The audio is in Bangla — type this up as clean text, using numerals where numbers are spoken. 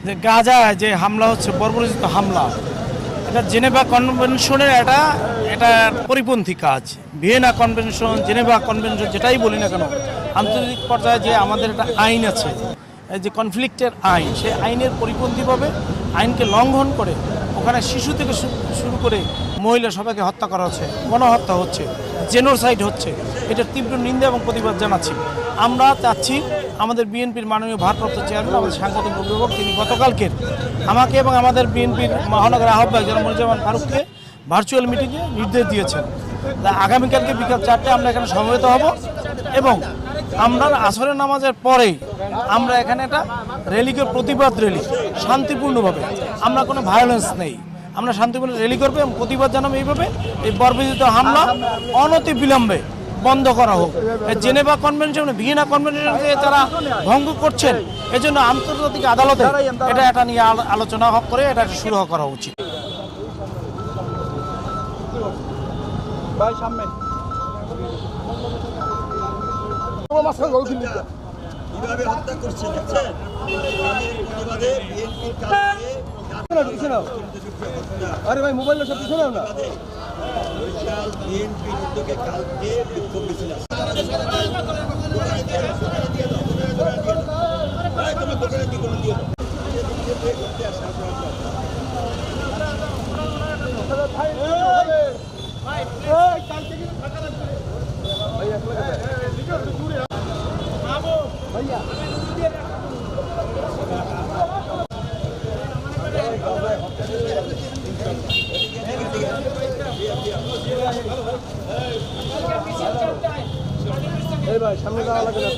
যে গাজায় যে হামলা হচ্ছে, বর্বরোচিত হামলা, এটা জেনেভা কনভেনশনের এটা পরিপন্থী কাজ। ভিয়েনা কনভেনশন, জেনেভা কনভেনশন যেটাই বলি না কেন, আন্তর্জাতিক পর্যায়ে যে আমাদের একটা আইন আছে, এই যে কনফ্লিক্টের আইন, সেই আইনের পরিপন্থীভাবে আইনকে লঙ্ঘন করে ওখানে শিশু থেকে শুরু করে মহিলা সবাইকে হত্যা করা হচ্ছে, গণহত্যা হচ্ছে, জেনোসাইড হচ্ছে। এটার তীব্র নিন্দা এবং প্রতিবাদ জানাচ্ছি। আমরা চাচ্ছি আমাদের বিএনপির মাননীয় ভারপ্রাপ্ত চেয়ারম্যান, আমাদের সাংগঠনিক অভিভাবক, তিনি গতকালকের আমাকে এবং আমাদের বিএনপির মহানগর আহ্বায়ক জনাব মনিরুজ্জামান ফারুককে ভার্চুয়াল মিটিংয়ে নির্দেশ দিয়েছেন। আগামীকালকে বিকাল 4টায় আমরা এখানে সমবেত হব এবং আমরা আসরের নামাজের পরেই আমরা এখানে একটা র্যালিকে, প্রতিবাদ র্যালি, শান্তিপূর্ণভাবে, আমরা কোনো ভায়োলেন্স নেই, আমরা শান্তিপূর্ণ র্যালি করবো এবং প্রতিবাদ জানাবো এইভাবে এই বর্বরিত হামলা অনতি বিলম্বে বন্ধ করা হোক। জেনেভা কনভেনশন, ভিয়েনা কনভেনশনকে তারা ভঙ্গ করছেন, এজন্য আন্তর্জাতিক আদালতে এটা নিয়ে আলোচনা করে এটা শুরু করা উচিত। কিভাবে হত্যা করছে দেখছেন? প্রতিবাদে বিএনপির কাছে আরে ভাই মোবাইল সব কিছু না বরিশাল বিএনপির উদ্যোগে কালকে বিক্ষোভ মিছিল আছে। তোমার দোকানে কি কোনো দিয়ে ভাই সামনে যাওয়া লাগে না।